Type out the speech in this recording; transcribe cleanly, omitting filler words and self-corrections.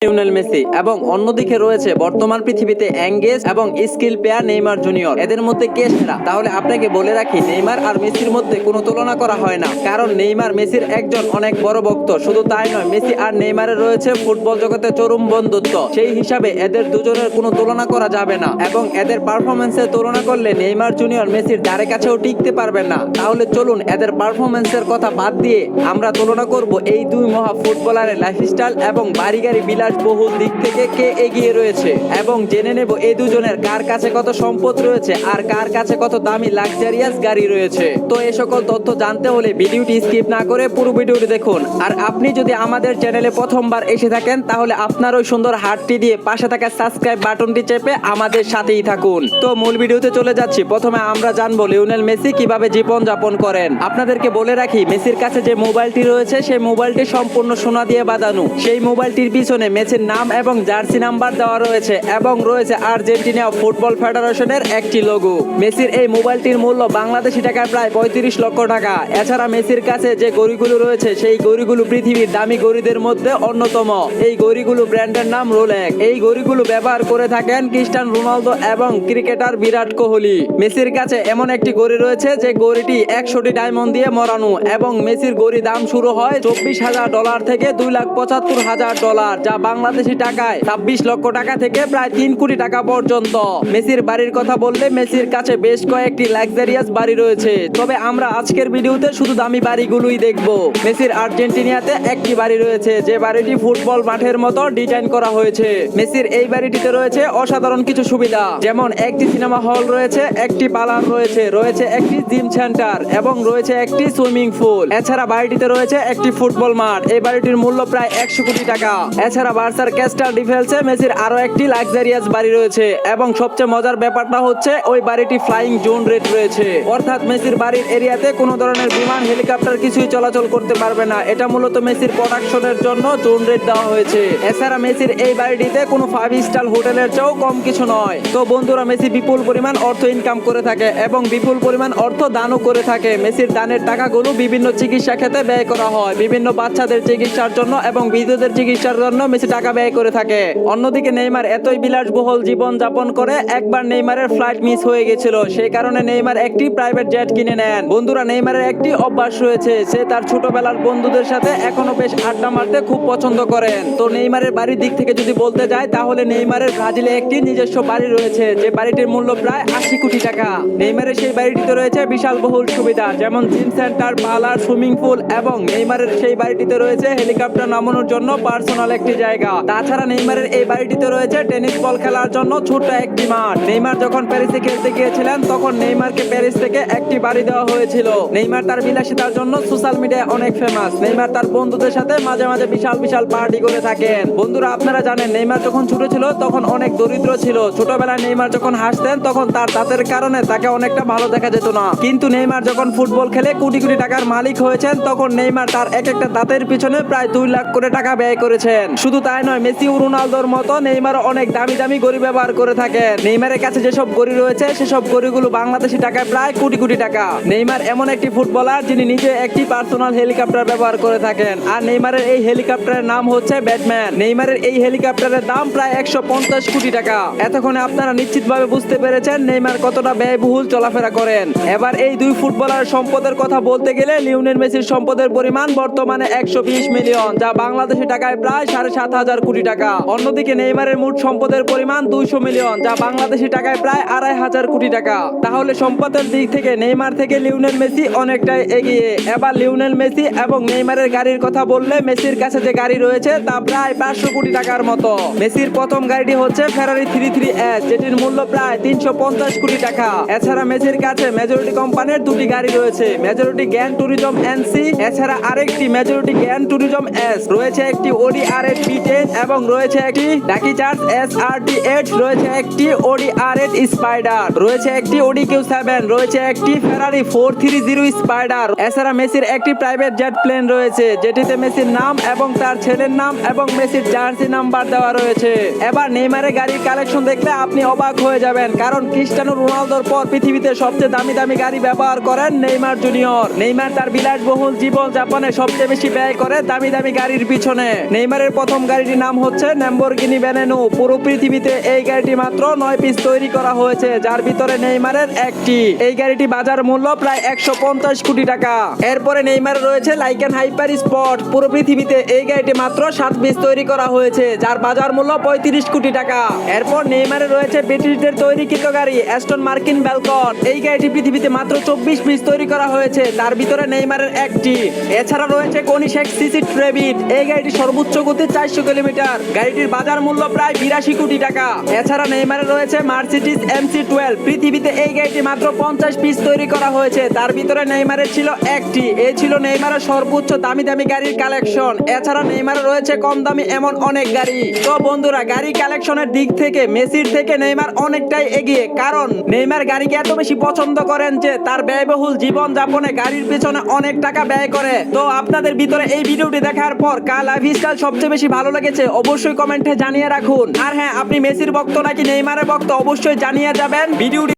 Lionel Messi এবং অন্যদিকে রয়েছে বর্তমান পৃথিবীতে এঙ্গেজ এবং স্কিল প্লেয়ার নেইমার জুনিয়র। এদের মধ্যে কে সেরা? তাহলে আপনাকে বলে রাখি, নেইমার আর মেসির মধ্যে কোনো তুলনা করা হয় না, কারণ নেইমার মেসির একজন অনেক বড় ভক্ত। শুধু তাই নয়, মেসি আর নেইমারের রয়েছে ফুটবল জগতে চরম বন্ধুত্ব। সেই হিসাবে এদের দুজনের কোনো তুলনা করা যাবে না এবং এদের পারফরমেন্সের তুলনা করলে নেইমার জুনিয়র মেসির ধারে কাছেও টিকতে পারবেন না। তাহলে চলুন এদের পারফরমেন্সের কথা বাদ দিয়ে আমরা তুলনা করব এই দুই মহা ফুটবলারের লাইফস্টাইল এবং বাড়ি গাড়ি বিলাসবহুল দিক থেকে কে এগিয়ে রয়েছে, এবং জেনে নেব এই দুজনের কার কাছে কত সম্পদ রয়েছে আর কার কাছে কত দামি লাক্সারিয়াস গাড়ি রয়েছে। তো এই সকল তথ্য জানতে হলে ভিডিওটি স্কিপ না করে পুরো ভিডিওটি দেখুন। আর আপনি যদি আমাদের চ্যানেলে প্রথমবার এসে থাকেন তাহলে আপনার ওই সুন্দর হাতটি দিয়ে পাশে থাকা সাবস্ক্রাইব বাটনটি চেপে আমাদের সাথেই থাকুন। তো মূল ভিডিওতে চলে যাচ্ছি। প্রথমে আমরা জানবো লিওনেল মেসি কিভাবে জীবন যাপন করেন। আপনাদেরকে বলে রাখি, মেসির কাছে যে মোবাইলটি রয়েছে সেই মোবাইলটি সম্পূর্ণ সোনা দিয়ে বাঁধানো। সেই মোবাইলটির পিছনে মেসির নাম এবং জার্সি নাম্বার দেওয়া রয়েছে এবং রয়েছে আর্জেন্টিনা ফুটবল ফেডারেশনের একটি লোগো। মেসির এই মোবাইলটির মূল্য বাংলাদেশি টাকায় প্রায় 35 লক্ষ টাকা। এছাড়া মেসির কাছে যে ঘড়িগুলো রয়েছে সেই ঘড়িগুলো পৃথিবীর দামি ঘড়িদের মধ্যে অন্যতম। এই ঘড়িগুলো ব্র্যান্ডের নাম রোলেক্স। এই ঘড়িগুলো ব্যবহার করে থাকেন ক্রিস্টিয়ানো রোনালদো এবং ক্রিকেটার বিরাট কোহলি। মেসির কাছে এমন একটি ঘড়ি রয়েছে যে ঘড়িটি 100টি ডায়মন্ড দিয়ে মরানো এবং মেসির ঘড়ি দাম শুরু হয় $24,000 থেকে $2,75,000, যা বাংলাদেশি টাকায় 26 লক্ষ টাকা থেকে প্রায় 3 কোটি টাকা পর্যন্ত। মেসির বাড়ির কথা বললে মেসির কাছে বেশ কয়েকটি লাক্সারিয়াস বাড়ি রয়েছে, তবে আমরা আজকের ভিডিওতে শুধু দামি বাড়িগুলোই দেখব। মেসির আর্জেন্টিনাতে একটি বাড়ি রয়েছে, যে বাড়িটি ফুটবল মাঠের মতো ডিজাইন করা হয়েছে। মেসির এই বাড়িটিতে রয়েছে অসাধারণ কিছু সুবিধা, যেমন একটি সিনেমা হল রয়েছে, একটি পার্লার রয়েছে, রয়েছে একটি জিম সেন্টার এবং রয়েছে একটি সুইমিং পুল। এছাড়া বাড়িটিতে রয়েছে একটি ফুটবল মাঠ। এই বাড়িটির মূল্য প্রায় 100 কোটি টাকা। এছাড়া বার্সার ক্যাস্টাল ডিফেন্সে মেসির আরো একটি লাক্সারিয়াস বাড়ি রয়েছে এবং সবচেয়ে মজার ব্যাপারটা হচ্ছে ওই বাড়িটি ফ্লাইং জোন রেট রয়েছে, অর্থাৎ মেসির বাড়ির এরিয়াতে কোনো ধরনের বিমান হেলিকপ্টার কিছুই চলাচল করতে পারবে না। এটা মূলত মেসির প্রোডাকশনের জন্য জোন রেট দেওয়া হয়েছে। এছাড়া মেসির এই বাড়িটিতে কোনো 5 স্টার হোটেলের চেয়েও কম কিছু নয়। তো বন্ধুরা, মেসি বিপুল পরিমাণ অর্থ ইনকাম করে থাকে এবং বিপুল পরিমাণ অর্থ দানও করে থাকে। মেসির দানের টাকাগুলো বিভিন্ন চিকিৎসা ক্ষেত্রে ব্যয় করা হয়, বিভিন্ন বাচ্চাদের চিকিৎসার জন্য এবং বৃদ্ধদের চিকিৎসার জন্য মেসি টাকা ব্যয় করে থাকে। অন্যদিকে নেইমার এতই বিলাসবহুল জীবন যাপন করে একবার নেইমারের ফ্লাইট মিস হয়ে গেছিল, সেই কারণে নেইমার একটি প্রাইভেট জেট কিনে নেন। বন্ধুরা, নেইমারের একটি অভ্যাস রয়েছে, সে তার ছোটবেলার বন্ধুদের সাথে এখনো বেশ আড্ডা মারতে খুব পছন্দ করেন। তো নেইমারের বাড়ির দিক থেকে যদি বলতে যাই তাহলে নেইমারের ব্রাজিলে একটি নিজস্ব বাড়ি রয়েছে, যে বাড়িটির মূল্য প্রায় 80 কোটি টাকা। নেইমারের সেই বাড়িটিতে রয়েছে বিশাল বহুল সুবিধা, যেমন gym centre, parlour, swimming pool এবং নেইমারের সেই বাড়িটিতে রয়েছে হেলিকপ্টার নামানোর জন্য পার্সোনাল একটি জায়গা। তাছাড়া নেইমারের এই বাড়িটিতে রয়েছে টেনিস বল খেলার জন্য ছোট্ট একটি মাঠ। নেইমার যখন প্যারিসে খেলতে গিয়েছিলেন তখন নেইমারকে প্যারিস থেকে একটি বাড়ি দেওয়া হয়েছিল। নেইমার তার বিলাসিতার জন্য সোশ্যাল মিডিয়ায় অনেক ফেমাস। নেইমার তার বন্ধুদের সাথে মাঝে মাঝে বিশাল বিশাল পার্টি করে থাকেন। বন্ধুরা, আপনারা জানেন নেইমার যখন ছোট ছিল তখন অনেক দরিদ্র ছিল। ছোটবেলায় নেইমার যখন হাসতেন তখন তার দাঁতের কারণে তাকে অনেকটা ভালো দেখা যেত না, কিন্তু নেইমার যখন ফুটবল খেলে কোটি কোটি টাকার মালিক হয়েছেন তখন নেইমার তার এক একটা দাঁতের পিছনে প্রায় 2 লাখ করে টাকা ব্যয় করেছেন। শুধু তাই নয়, মেসি ও রোনালদোর মতো নেইমার অনেক দামি দামি ঘড়ি ব্যবহার করে থাকেন। নেইমারের কাছে যেসব ঘড়ি রয়েছে সেসব ঘড়িগুলো বাংলাদেশি টাকায় প্রায় কোটি কোটি টাকা। নেইমার এমন একটি ফুটবলার যিনি নিজে একটি পার্সোনাল হেলিকপ্টার ব্যবহার করে থাকেন, আর নেইমারের এই হেলিকপ্টারের নাম হচ্ছে ব্যাটম্যান। নেইমারের এই হেলিকপ্টারের দাম প্রায় 150 কোটি টাকা। এতক্ষণে আপনারা নিশ্চিতভাবে বুঝতে পেরেছেন নেইমার কতটা ব্যয়বহুল চলাফেরা করেন। এবার এই দুই ফুটবলার সম্পদের কথা বলতে গেলে লিওনেল মেসির সম্পদের পরিমাণ বর্তমানে 120 মিলিয়ন, যা বাংলাদেশি টাকায় প্রায় 7,500 কোটি টাকা। অন্যদিকে নেইমারের মোট সম্পদের পরিমাণ 200 মিলিয়ন, যা বাংলাদেশি টাকায় প্রায় 2,500 কোটি টাকা। তাহলে সম্পদের দিক থেকে নেইমার থেকে লিওনেল মেসি অনেকটাই এগিয়ে। এবার লিওনেল মেসি এবং নেইমারের গাড়ির কথা বললে মেসির কাছে যে গাড়ি রয়েছে তা প্রায় 500 কোটি টাকার মতো। মেসির প্রথম গাড়িটি হচ্ছে ফেরারি 33S, যেটির মূল্য প্রায় 350 কোটি টাকা। এছাড়া মেসির কাছে মেজরিটি কোম্পানির দুটি গাড়ি রয়েছে, মেজরিটি গ্র্যান্ড টুরিজম NC, এছাড়া আরেকটি মেজরিটি গ্র্যান্ড টুরিজম S, রয়েছে একটি Audi R8 B10 এবং রয়েছে একটি ডাকি চার্জ SRT8, রয়েছে একটি Audi R8 স্পাইডার, রয়েছে একটি Audi Q7, রয়েছে একটি ফেরারি 430 স্পাইডার। এছাড়া মেসির একটি প্রাইভেট জেট প্লেন রয়েছে, যেটিতে মেসির নাম এবং তার ছেলের নাম এবং মেসির জার্সি নাম্বার দেওয়া রয়েছে। এবার নেইমারের গাড়ির কালেকশন দেখলে আপনি অবাক হয়ে যাবেন, কারণ ক্রিস্টিয়ানো রোনালদোর পর পৃথিবীতে সবচেয়ে দামি দামি গাড়ি ব্যবহার করেন নেইমার জুনিয়র। নেইমার তার বিলাসবহুল জীবন যাপনে সবচেয়ে বেশি ব্যয় করে দামি দামি গাড়ির পিছনে। নেইমারের প্রথম গাড়িটির নাম হচ্ছে ল্যাম্বরগিনি ভেনেনো। পুরো পৃথিবীতে এই গাড়িটি মাত্র 9 পিস তৈরি করা হয়েছে, যার ভিতরে নেইমারের একটি। এই গাড়িটি বাজার মূল্য প্রায় 150 কোটি টাকা। এরপরে নেইমার রয়েছে লাইকান হাইপার স্পোর্ট। পুরো পৃথিবীতে এই গাড়িটি মাত্র 7 পিস তৈরি করা হয়েছে, যার বাজার মূল্য 35 কোটি টাকা। এরপর নেইমারে রয়েছে ব্রিটিশদের তৈরিকৃত গাড়ি অ্যাস্টন মার্টিন ফ্যালকন। এই গাড়িটি পৃথিবীতে মাত্র 24 পিস তৈরি করা হয়েছে, তার ভিতরে নেইমারের একটি। এছাড়া রয়েছে কনিশেক সিসি ট্রেভিড। এই গাড়িটি সর্বোচ্চ গতি 400 কিলোমিটার, গাড়িটির বাজার মূল্য প্রায় 82 কোটি টাকা। এছাড়া নেইমারে রয়েছে মার্সিডিজ MC12। পৃথিবীতে এই গাড়িটি মাত্র 50 পিস তৈরি করা হয়েছে, তার ভিতরে নেইমারের ছিল একটি। এই ছিল নেইমারের সর্বোচ্চ দামি দামি গাড়ির কালেকশন। এছাড়া নেইমারে রয়েছে কম দামি এমন অনেক গাড়ি। তো বন্ধুরা, গাড়ি কালেকশনের দিক থেকে মেসির থেকে নেইমার অনেকটাই এগিয়ে, কারণ নেইমার গাড়িকে এত বেশি পছন্দ করেন যে তার ব্যয়বহুল জীবন যাপনে গাড়ির পেছনে অনেক টাকা ব্যয় করে। তো আপনাদের ভিতরে এই ভিডিওটি দেখার পর কার লাইফস্টাইল সবচেয়ে বেশি ভালো লেগেছে অবশ্যই কমেন্টে জানিয়ে রাখুন। আর হ্যাঁ, আপনি মেসির ভক্ত নাকি নেইমারের ভক্ত অবশ্যই জানিয়ে যাবেন। ভিডিওটি